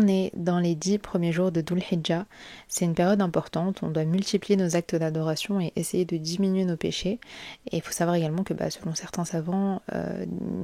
est dans les 10 premiers jours de Dhul Hijjah. C'est une période importante, on doit multiplier nos actes d'adoration et essayer de diminuer nos péchés. Et il faut savoir également que selon certains savants,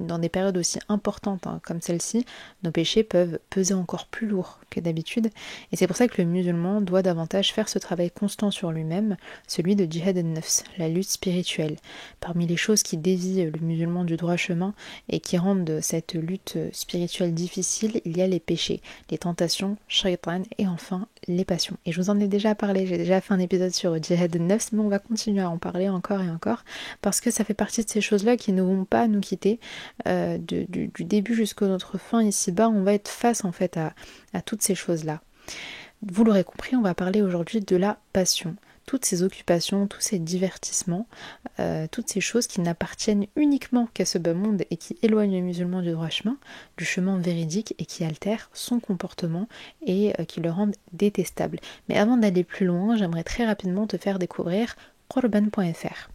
dans des périodes aussi importantes comme celle-ci, nos péchés peuvent peser encore plus lourd que d'habitude. Et c'est pour ça que le musulman doit davantage faire ce travail constant sur lui-même, celui de Jihad al-Nafs, la lutte spirituelle. Parmi les choses qui dévient le musulman du droit chemin et qui rendent cette lutte spirituelle difficile, il y a les péchés, les tentations, shaitan et enfin les passions. Et je vous en ai déjà parlé, j'ai déjà fait un épisode sur Jihad al-Nafs, mais on va continuer à en parler encore et encore, parce que ça fait partie de ces choses-là qui ne vont pas nous quitter. Du début jusqu'à notre fin ici-bas, on va être face en fait à toutes ces choses-là. Vous l'aurez compris, on va parler aujourd'hui de la passion. Toutes ces occupations, tous ces divertissements, toutes ces choses qui n'appartiennent uniquement qu'à ce bas monde et qui éloignent le musulman du chemin véridique et qui altèrent son comportement et qui le rendent détestable. Mais avant d'aller plus loin, j'aimerais très rapidement te faire découvrir Qurban.fr.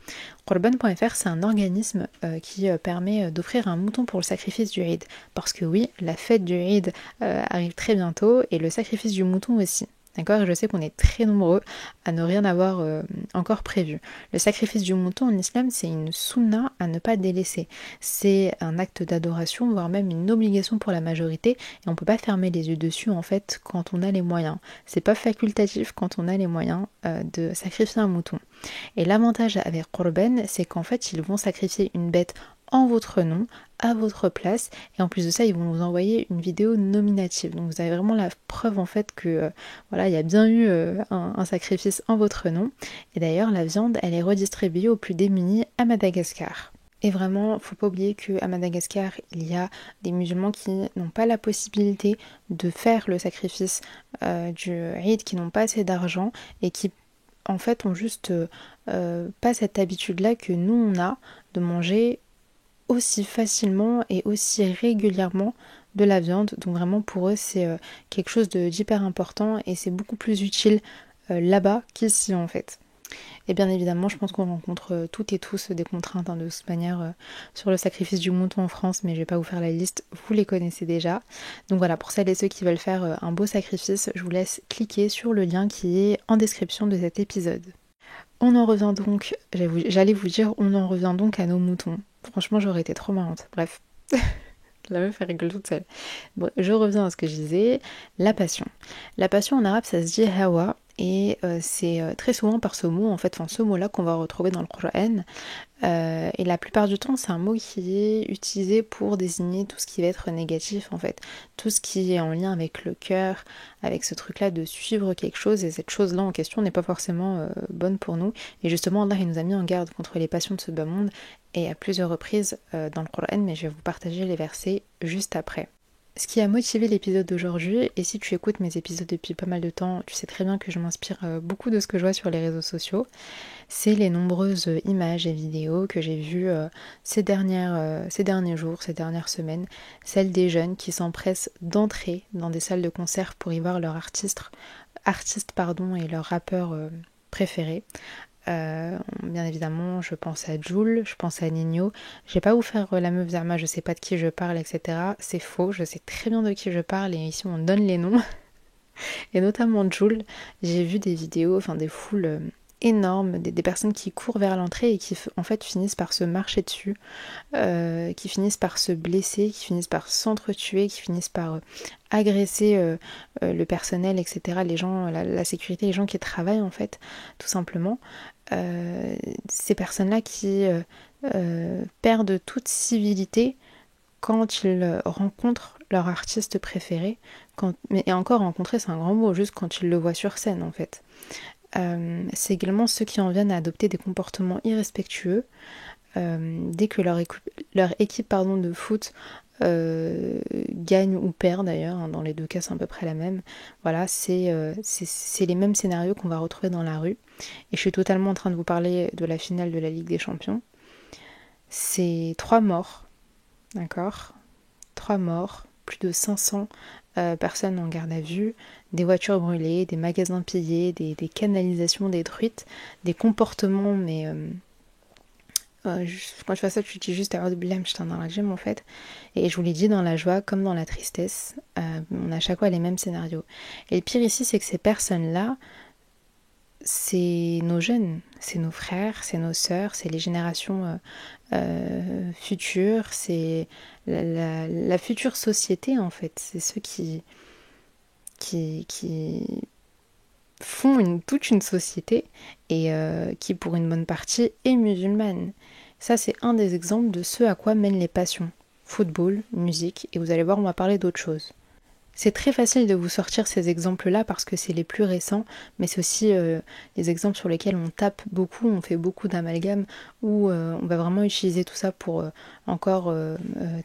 Qurban.fr, c'est un organisme qui permet d'offrir un mouton pour le sacrifice du Eid. Parce que oui, la fête du Eid arrive très bientôt et le sacrifice du mouton aussi. D'accord, je sais qu'on est très nombreux à ne rien avoir encore prévu. Le sacrifice du mouton en islam, c'est une sunna à ne pas délaisser. C'est un acte d'adoration, voire même une obligation pour la majorité, et on ne peut pas fermer les yeux dessus en fait quand on a les moyens. C'est pas facultatif quand on a les moyens de sacrifier un mouton. Et l'avantage avec Qurban, c'est qu'en fait, ils vont sacrifier une bête en votre nom, à votre place, et en plus de ça, ils vont vous envoyer une vidéo nominative. Donc vous avez vraiment la preuve en fait que voilà, il y a bien eu un sacrifice en votre nom. Et d'ailleurs, la viande, elle est redistribuée aux plus démunis à Madagascar. Et vraiment, faut pas oublier qu'à Madagascar, il y a des musulmans qui n'ont pas la possibilité de faire le sacrifice du Eid, qui n'ont pas assez d'argent et qui en fait ont juste pas cette habitude-là que nous on a de manger aussi facilement et aussi régulièrement de la viande. Donc vraiment pour eux c'est quelque chose d'hyper important et c'est beaucoup plus utile là-bas qu'ici en fait. Et bien évidemment je pense qu'on rencontre toutes et tous des contraintes de toute manière sur le sacrifice du mouton en France, mais je vais pas vous faire la liste, vous les connaissez déjà. Donc voilà, pour celles et ceux qui veulent faire un beau sacrifice, je vous laisse cliquer sur le lien qui est en description de cet épisode. On en revient donc, j'allais vous dire, on en revient donc à nos moutons. Franchement, j'aurais été trop marrante. Bref, la meuf elle rigole toute seule. Bon, je reviens à ce que je disais, la passion. La passion en arabe, ça se dit hawa, et c'est très souvent par ce mot, en fait, ce mot-là qu'on va retrouver dans le Coran. Et la plupart du temps, c'est un mot qui est utilisé pour désigner tout ce qui va être négatif, en fait. Tout ce qui est en lien avec le cœur, avec ce truc-là de suivre quelque chose, et cette chose-là en question n'est pas forcément bonne pour nous. Et justement, Allah, il nous a mis en garde contre les passions de ce bas monde, et à plusieurs reprises dans le Coran, mais je vais vous partager les versets juste après. Ce qui a motivé l'épisode d'aujourd'hui, et si tu écoutes mes épisodes depuis pas mal de temps, tu sais très bien que je m'inspire beaucoup de ce que je vois sur les réseaux sociaux, c'est les nombreuses images et vidéos que j'ai vues ces derniers jours, ces dernières semaines, celles des jeunes qui s'empressent d'entrer dans des salles de concert pour y voir leur artiste et leur rappeur préféré. Bien évidemment, je pense à Jul, je pense à Nino. Je vais pas vous faire la meuf Zerma, je sais pas de qui je parle, etc. C'est faux, je sais très bien de qui je parle et ici on donne les noms. Et notamment Jul, j'ai vu des vidéos, des foules énormes, des personnes qui courent vers l'entrée et qui en fait finissent par se marcher dessus, qui finissent par se blesser, qui finissent par s'entretuer, qui finissent par agresser le personnel, etc. Les gens, la sécurité, les gens qui travaillent en fait, tout simplement. Ces personnes-là qui perdent toute civilité quand ils rencontrent leur artiste préféré, et encore rencontrer c'est un grand mot, juste quand ils le voient sur scène en fait. C'est également ceux qui en viennent à adopter des comportements irrespectueux dès que leur équipe de foot gagne ou perd d'ailleurs, dans les deux cas c'est à peu près la même. Voilà, c'est les mêmes scénarios qu'on va retrouver dans la rue. Et je suis totalement en train de vous parler de la finale de la Ligue des Champions. C'est 3 morts, d'accord ? 3 morts, plus de 500 personnes en garde à vue, des voitures brûlées, des magasins pillés, des canalisations détruites, des comportements quand je fais ça, tu dis juste A'udhu billahi minash shaitanir rajim en fait. Et je vous l'ai dit, dans la joie comme dans la tristesse, on a à chaque fois les mêmes scénarios. Et le pire ici, c'est que ces personnes-là, c'est nos jeunes, c'est nos frères, c'est nos sœurs, c'est les générations futures, c'est la future société en fait. C'est ceux qui font toute une société et qui pour une bonne partie est musulmane. Ça c'est un des exemples de ce à quoi mènent les passions. Football, musique, et vous allez voir on va parler d'autre chose. C'est très facile de vous sortir ces exemples-là parce que c'est les plus récents, mais c'est aussi les exemples sur lesquels on tape beaucoup, on fait beaucoup d'amalgames, où on va vraiment utiliser tout ça pour encore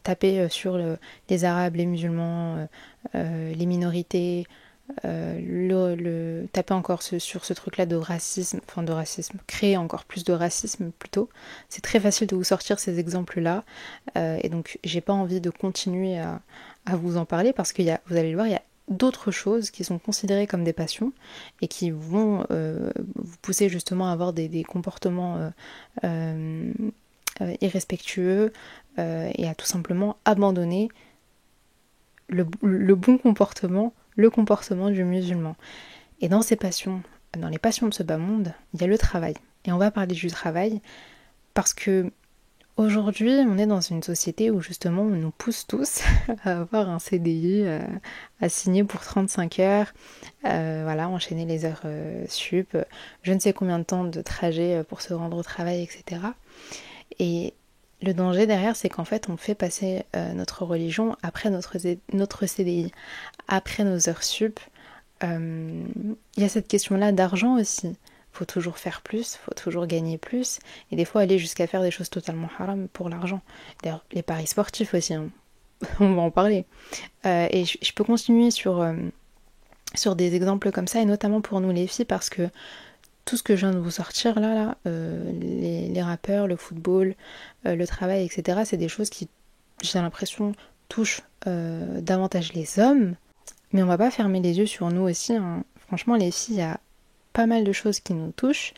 taper sur les Arabes, les musulmans, les minorités, taper encore sur ce truc-là de racisme, créer encore plus de racisme plutôt. C'est très facile de vous sortir ces exemples-là, et donc j'ai pas envie de continuer à vous en parler parce que vous allez le voir, il y a d'autres choses qui sont considérées comme des passions et qui vont vous pousser justement à avoir des comportements irrespectueux et à tout simplement abandonner le bon comportement, le comportement du musulman. Et dans ces passions, dans les passions de ce bas monde, il y a le travail. Et on va parler du travail parce que aujourd'hui, on est dans une société où justement on nous pousse tous à avoir un CDI, à signer pour 35 heures, voilà, enchaîner les heures sup, je ne sais combien de temps de trajet pour se rendre au travail, etc. Et le danger derrière, c'est qu'en fait, on fait passer notre religion après notre CDI, après nos heures sup. Il y a cette question-là d'argent aussi. Faut toujours faire plus, faut toujours gagner plus, et des fois aller jusqu'à faire des choses totalement haram pour l'argent. D'ailleurs, les paris sportifs aussi, hein. On va en parler. Et je peux continuer sur des exemples comme ça, et notamment pour nous les filles, parce que tout ce que je viens de vous sortir là les rappeurs, le football, le travail, etc., c'est des choses qui, j'ai l'impression, touchent davantage les hommes, mais on va pas fermer les yeux sur nous aussi, hein. Franchement, les filles, il y a pas mal de choses qui nous touchent,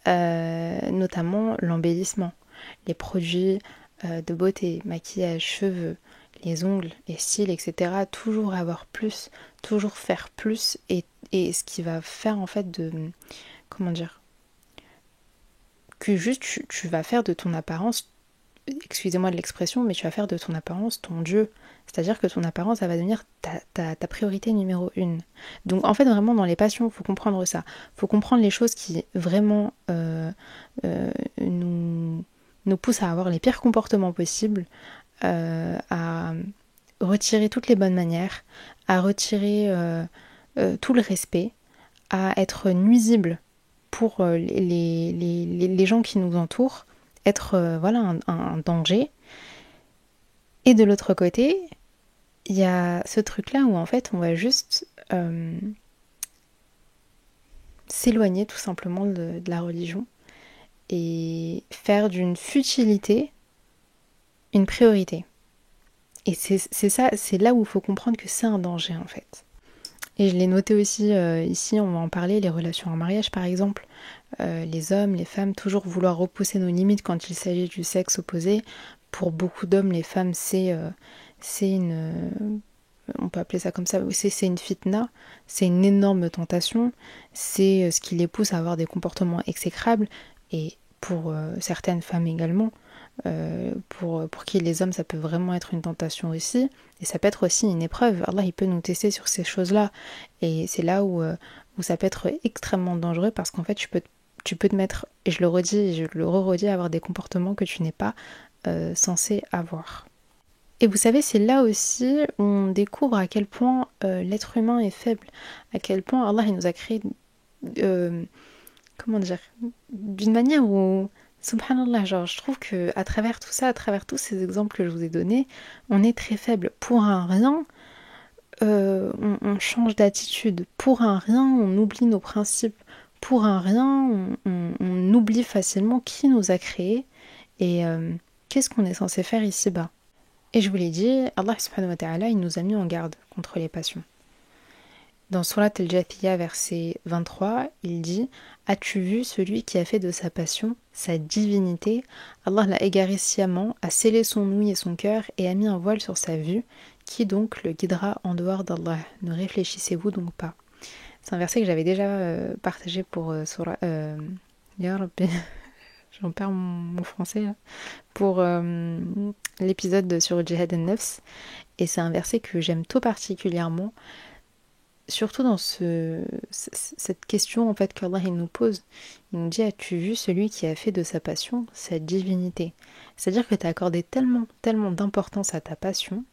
notamment l'embellissement, les produits de beauté, maquillage, cheveux, les ongles, les cils, etc. Toujours avoir plus, toujours faire plus, et ce qui va faire en fait comment dire, que juste tu vas faire de ton apparence, excusez-moi de l'expression, mais tu vas faire de ton apparence ton Dieu. C'est-à-dire que ton apparence, ça va devenir ta priorité numéro 1. Donc en fait, vraiment, dans les passions, il faut comprendre ça. Il faut comprendre les choses qui vraiment nous poussent à avoir les pires comportements possibles, à retirer toutes les bonnes manières, à retirer tout le respect, à être nuisible pour les gens qui nous entourent, être voilà un danger. Et de l'autre côté, il y a ce truc-là où en fait on va juste s'éloigner tout simplement de la religion et faire d'une futilité une priorité. Et c'est ça, c'est là où il faut comprendre que c'est un danger en fait. Et je l'ai noté aussi ici, on va en parler, les relations en mariage par exemple. Les hommes, les femmes, toujours vouloir repousser nos limites quand il s'agit du sexe opposé. Pour beaucoup d'hommes, les femmes, c'est une... on peut appeler ça comme ça, c'est une fitna, c'est une énorme tentation, c'est ce qui les pousse à avoir des comportements exécrables, et pour certaines femmes également, pour qui les hommes ça peut vraiment être une tentation aussi, et ça peut être aussi une épreuve. Allah il peut nous tester sur ces choses-là, et c'est là où ça peut être extrêmement dangereux, parce qu'en fait tu peux te mettre, et je le redis et je le re-redis, à avoir des comportements que tu n'es pas censé avoir. Et vous savez, c'est là aussi où on découvre à quel point l'être humain est faible, à quel point Allah il nous a créé, comment dire, d'une manière où, subhanallah, genre je trouve que à travers tout ça, à travers tous ces exemples que je vous ai donnés, on est très faible. Pour un rien, on change d'attitude. Pour un rien, on oublie nos principes. Pour un rien, on oublie facilement qui nous a créés et qu'est-ce qu'on est censé faire ici-bas. Et je vous l'ai dit, Allah subhanahu wa ta'ala, il nous a mis en garde contre les passions. Dans Surat al-Jathiyah, verset 23, il dit « As-tu vu celui qui a fait de sa passion sa divinité? Allah l'a égaré sciemment, a scellé son ouïe et son cœur et a mis un voile sur sa vue. Qui donc le guidera en dehors d'Allah? Ne réfléchissez-vous donc pas ?» C'est un verset que j'avais déjà partagé pour Surah... Ya Rabbi, j'en perds mon français là. Pour l'épisode sur le Jihad al-Nafs. Et c'est un verset que j'aime tout particulièrement, surtout dans cette question en fait qu'Allah il nous pose. Il nous dit: as-tu vu celui qui a fait de sa passion sa divinité? C'est-à-dire que tu as accordé tellement d'importance à ta passion,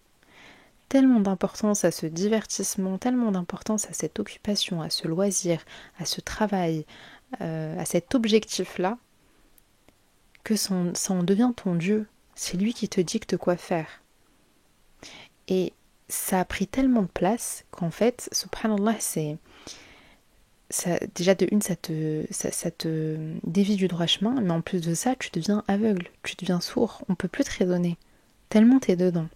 tellement d'importance à ce divertissement, tellement d'importance à cette occupation, à ce loisir, à ce travail, à cet objectif-là, que ça en devient ton Dieu. C'est lui qui te dicte quoi faire. Et ça a pris tellement de place qu'en fait, subhanallah, déjà de une, ça te dévie du droit chemin, mais en plus de ça, tu deviens aveugle, tu deviens sourd, on peut plus te raisonner, tellement t'es dedans.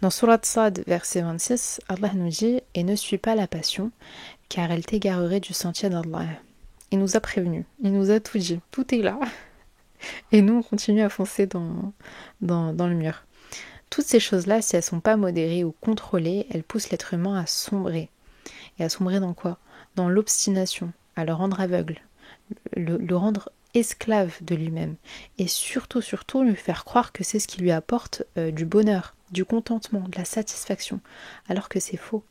Dans Surat Sad, verset 26, Allah nous dit « Et ne suis pas la passion, car elle t'égarerait du sentier d'Allah. » Il nous a prévenus, il nous a tout dit, tout est là. Et nous, on continue à foncer dans le mur. Toutes ces choses-là, si elles ne sont pas modérées ou contrôlées, elles poussent l'être humain à sombrer. Et à sombrer dans quoi? Dans l'obstination, à le rendre aveugle, le rendre esclave de lui-même. Et surtout, lui faire croire que c'est ce qui lui apporte du bonheur, du contentement, de la satisfaction. Alors que c'est faux.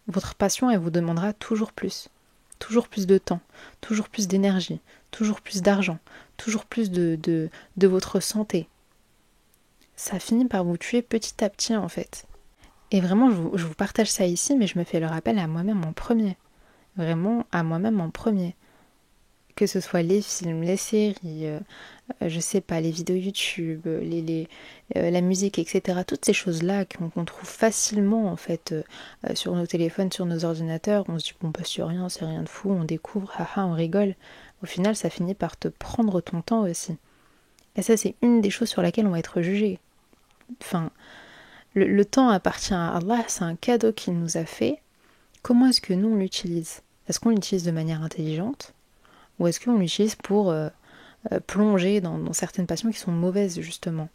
Votre passion, elle vous demandera toujours plus de temps, toujours plus d'énergie, toujours plus d'argent, toujours plus de votre santé. Ça finit par vous tuer petit à petit en fait. Et vraiment, je vous partage ça ici, mais je me fais le rappel à moi-même en premier. Vraiment, à moi-même en premier. Que ce soit les films, les séries, je sais pas, les vidéos YouTube, la musique, etc. Toutes ces choses-là qu'on trouve facilement en fait sur nos téléphones, sur nos ordinateurs. On se dit bon bah c'est rien de fou, on découvre, haha, on rigole. Au final, ça finit par te prendre ton temps aussi. Et ça, c'est une des choses sur laquelle on va être jugé. Enfin, le temps appartient à Allah, c'est un cadeau qu'il nous a fait. Comment est-ce que nous on l'utilise? Est-ce qu'on l'utilise de manière intelligente? Ou est-ce qu'on l'utilise pour plonger dans certaines passions qui sont mauvaises, justement?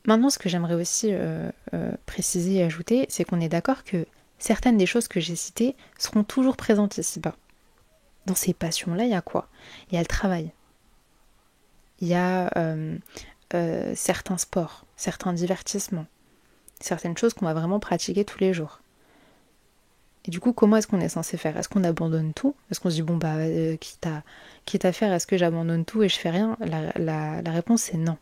Maintenant, ce que j'aimerais aussi préciser et ajouter, c'est qu'on est d'accord que certaines des choses que j'ai citées seront toujours présentes ici-bas. Dans ces passions-là, il y a quoi? Il y a le travail. Il y a certains sports, certains divertissements, certaines choses qu'on va vraiment pratiquer tous les jours. Et du coup, comment est-ce qu'on est censé faire? Est-ce qu'on abandonne tout? Est-ce qu'on se dit, bon, bah, quitte à faire, est-ce que j'abandonne tout et je fais rien? La réponse, c'est non.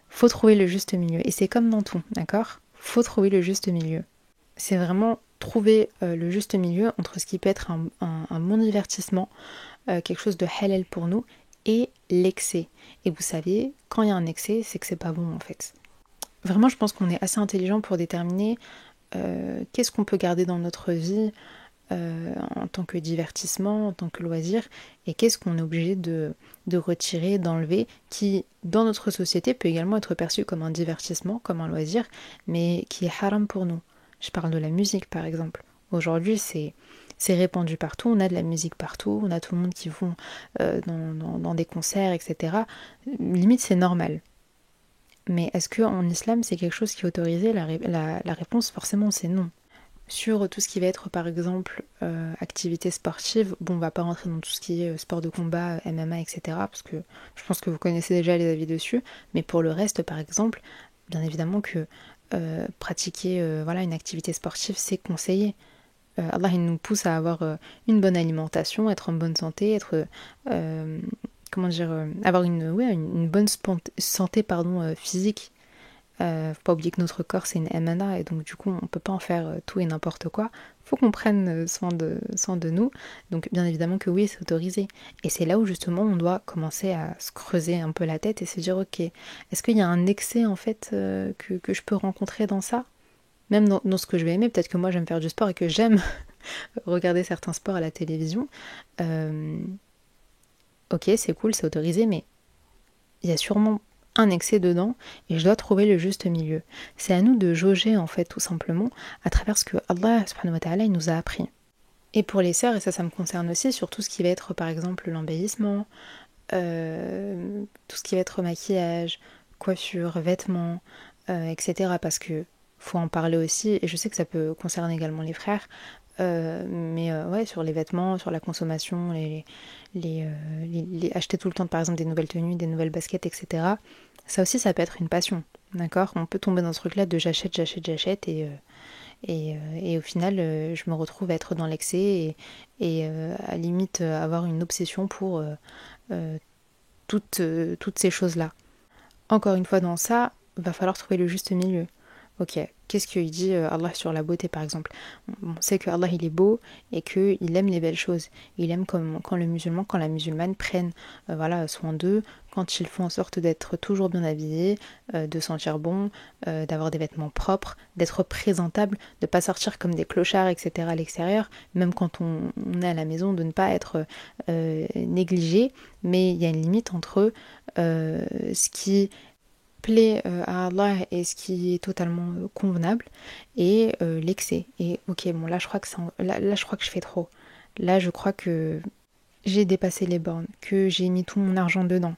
Faut trouver le juste milieu. Et c'est comme dans tout, d'accord? Faut trouver le juste milieu. C'est vraiment trouver le juste milieu entre ce qui peut être un bon divertissement, quelque chose de halal pour nous, et l'excès. Et vous savez, quand il y a un excès, c'est que c'est pas bon, en fait. Vraiment, je pense qu'on est assez intelligent pour déterminer qu'est-ce qu'on peut garder dans notre vie en tant que divertissement, en tant que loisir, et qu'est-ce qu'on est obligé de retirer, d'enlever, qui dans notre société peut également être perçu comme un divertissement, comme un loisir, mais qui est haram pour nous. Je parle de la musique par exemple. Aujourd'hui c'est répandu partout, on a de la musique partout, on a tout le monde qui vont dans des concerts, etc. Limite c'est normal. Mais est-ce qu'en islam, c'est quelque chose qui est autorisé? La réponse, forcément, c'est non. Sur tout ce qui va être, par exemple, activité sportive, bon, on va pas rentrer dans tout ce qui est sport de combat, MMA, etc. Parce que je pense que vous connaissez déjà les avis dessus. Mais pour le reste, par exemple, bien évidemment que pratiquer une activité sportive, c'est conseillé. Allah, il nous pousse à avoir une bonne alimentation, être en bonne santé, être... avoir une bonne santé physique. Faut pas oublier que notre corps c'est une emana et donc du coup on peut pas en faire tout et n'importe quoi. Faut qu'on prenne soin de nous. Donc bien évidemment que oui, c'est autorisé. Et c'est là où justement on doit commencer à se creuser un peu la tête et se dire ok, est-ce qu'il y a un excès en fait que je peux rencontrer dans ça? Même dans ce que je vais aimer, peut-être que moi j'aime faire du sport et que j'aime regarder certains sports à la télévision. Ok, c'est cool, c'est autorisé, mais il y a sûrement un excès dedans et je dois trouver le juste milieu. C'est à nous de jauger en fait tout simplement à travers ce que Allah subhanahu wa ta'ala il nous a appris. Et pour les sœurs, et ça me concerne aussi, sur tout ce qui va être par exemple l'embellissement, tout ce qui va être maquillage, coiffure, vêtements, etc. Parce que faut en parler aussi, et je sais que ça peut concerner également les frères, mais ouais, sur les vêtements, sur la consommation, acheter tout le temps par exemple des nouvelles tenues, des nouvelles baskets, etc. Ça aussi, ça peut être une passion, d'accord? On peut tomber dans ce truc-là de j'achète, et au final, je me retrouve à être dans l'excès et à limite avoir une obsession pour toutes ces choses-là. Encore une fois, dans ça, va falloir trouver le juste milieu. Ok, qu'est-ce qu'il dit Allah sur la beauté par exemple? On sait que Allah il est beau et qu'il aime les belles choses. Il aime comme quand le musulman, quand la musulmane prennent voilà, soin d'eux, quand ils font en sorte d'être toujours bien habillés, de sentir bon, d'avoir des vêtements propres, d'être présentables, de ne pas sortir comme des clochards, etc. à l'extérieur, même quand on est à la maison, de ne pas être négligé, mais il y a une limite entre ce qui plaît à Allah et ce qui est totalement convenable et l'excès. Et ok, bon là je crois que là je crois que je fais trop. Là je crois que j'ai dépassé les bornes, que j'ai mis tout mon argent dedans,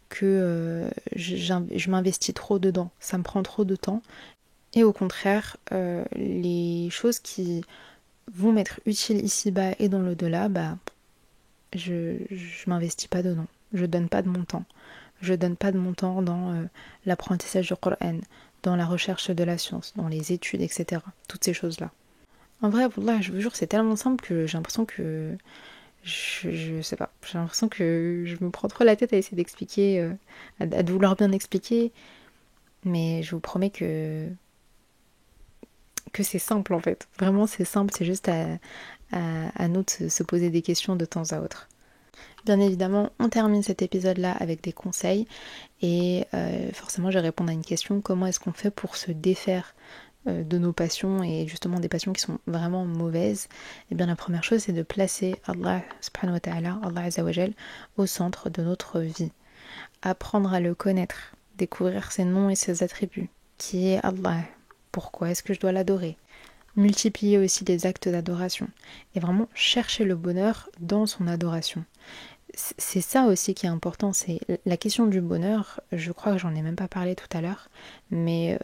que je m'investis trop dedans, ça me prend trop de temps. Et au contraire, les choses qui vont m'être utiles ici-bas et dans l'au-delà, bah je m'investis pas dedans, je donne pas de mon temps. Je donne pas de mon temps dans l'apprentissage du Coran, dans la recherche de la science, dans les études, etc. Toutes ces choses-là. En vrai, là, je vous jure, c'est tellement simple que j'ai l'impression que je sais pas. J'ai l'impression que je me prends trop la tête à essayer d'expliquer, à vouloir bien expliquer. Mais je vous promets que c'est simple en fait. Vraiment, c'est simple. C'est juste à nous de se poser des questions de temps à autre. Bien évidemment, on termine cet épisode-là avec des conseils et forcément je vais répondre à une question, comment est-ce qu'on fait pour se défaire de nos passions et justement des passions qui sont vraiment mauvaises? Et bien la première chose c'est de placer Allah subhanahu wa ta'ala, Allah azza wa jal, au centre de notre vie. Apprendre à le connaître, découvrir ses noms et ses attributs. Qui est Allah? Pourquoi est-ce que je dois l'adorer? Multiplier aussi les actes d'adoration et vraiment chercher le bonheur dans son adoration. C'est ça aussi qui est important, c'est la question du bonheur. Je crois que j'en ai même pas parlé tout à l'heure, mais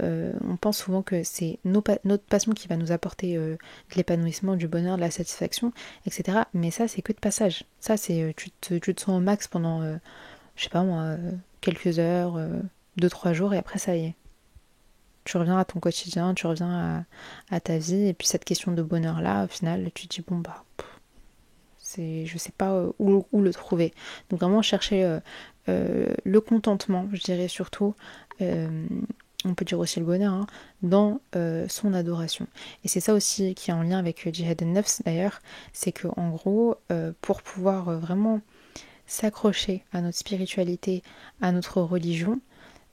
on pense souvent que c'est notre passion qui va nous apporter de l'épanouissement, du bonheur, de la satisfaction, etc. Mais ça, c'est que de passage. Ça, c'est tu te sens au max pendant, je sais pas moi, quelques heures, 2-3 jours, et après ça y est. Tu reviens à ton quotidien, tu reviens à ta vie, et puis cette question de bonheur-là, au final, tu te dis bon bah. Je sais pas où le trouver. Donc vraiment chercher le contentement, je dirais surtout, on peut dire aussi le bonheur, hein, dans son adoration. Et c'est ça aussi qui est en lien avec Jihad al-Nafs d'ailleurs, c'est que en gros, pour pouvoir vraiment s'accrocher à notre spiritualité, à notre religion,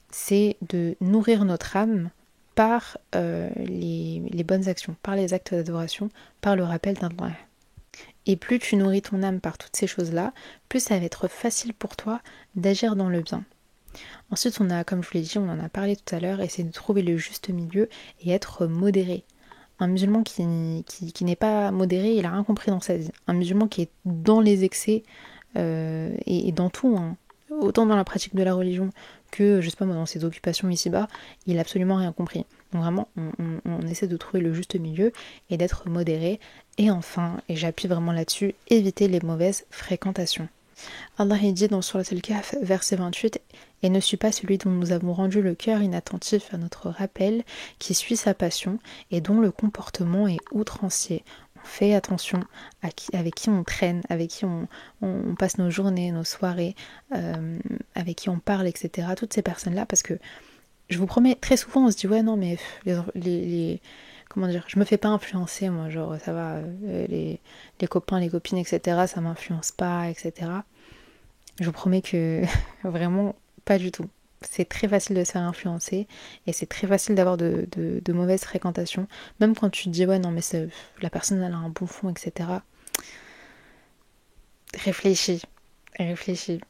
c'est de nourrir notre âme par les bonnes actions, par les actes d'adoration, par le rappel d'Allah. Et plus tu nourris ton âme par toutes ces choses-là, plus ça va être facile pour toi d'agir dans le bien. Ensuite, on a, comme je vous l'ai dit, on en a parlé tout à l'heure, essayer de trouver le juste milieu et être modéré. Un musulman qui n'est pas modéré, il n'a rien compris dans sa vie. Un musulman qui est dans les excès et dans tout, hein, autant dans la pratique de la religion que, je sais pas moi, dans ses occupations ici-bas, il n'a absolument rien compris. Donc vraiment, on essaie de trouver le juste milieu et d'être modéré. Et enfin, et j'appuie vraiment là-dessus, éviter les mauvaises fréquentations. Allah dit dans Surat Al-Kahf, verset 28, « Et ne suis pas celui dont nous avons rendu le cœur inattentif à notre rappel, qui suit sa passion et dont le comportement est outrancier. » On fait attention avec qui on traîne, avec qui on passe nos journées, nos soirées, avec qui on parle, etc. Toutes ces personnes-là, parce que je vous promets, très souvent on se dit ouais non mais comment dire, je me fais pas influencer moi, genre ça va, les copains, les copines, etc. ça m'influence pas, etc. Je vous promets que vraiment pas du tout. C'est très facile de se faire influencer et c'est très facile d'avoir de mauvaises fréquentations. Même quand tu te dis ouais non mais la personne elle a un bon fond, etc. Réfléchis. réfléchi,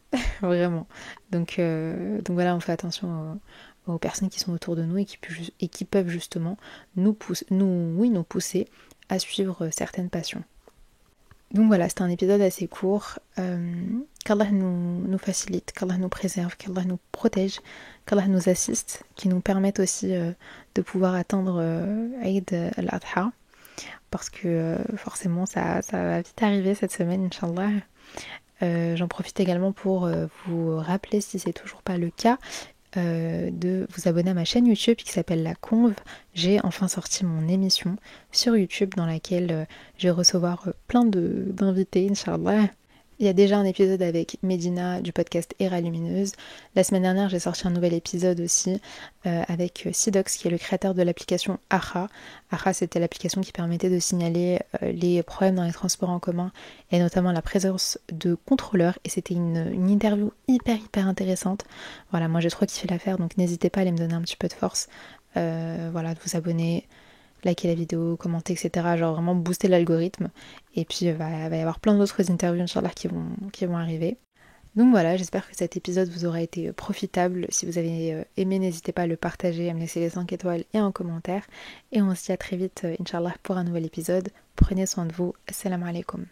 vraiment. Donc voilà, on fait attention aux personnes qui sont autour de nous et qui peuvent justement nous pousser à suivre certaines passions. Donc voilà, c'était un épisode assez court. Qu'Allah nous facilite, qu'Allah nous préserve, qu'Allah nous protège, qu'Allah nous assiste, qui nous permette aussi de pouvoir atteindre Eid al-Adha. Parce que forcément, ça va vite arriver cette semaine, Inch'Allah. J'en profite également pour vous rappeler, si c'est toujours pas le cas, de vous abonner à ma chaîne YouTube qui s'appelle La Conve. J'ai enfin sorti mon émission sur YouTube dans laquelle je vais recevoir plein d'invités, Inch'Allah. Il y a déjà un épisode avec Medina du podcast Era Lumineuse. La semaine dernière, j'ai sorti un nouvel épisode aussi avec Sidox, qui est le créateur de l'application Aha. Aha, c'était l'application qui permettait de signaler les problèmes dans les transports en commun et notamment la présence de contrôleurs. Et c'était une interview hyper intéressante. Voilà, moi j'ai trop kiffé l'affaire, donc n'hésitez pas à aller me donner un petit peu de force. Voilà, de vous abonner, liker la vidéo, commenter, etc. Genre vraiment booster l'algorithme. Et puis il va y avoir plein d'autres interviews, Inch'Allah, qui vont arriver. Donc voilà, j'espère que cet épisode vous aura été profitable. Si vous avez aimé, n'hésitez pas à le partager, à me laisser les 5 étoiles et un commentaire. Et on se dit à très vite, Inch'Allah, pour un nouvel épisode. Prenez soin de vous. Assalamu alaikum.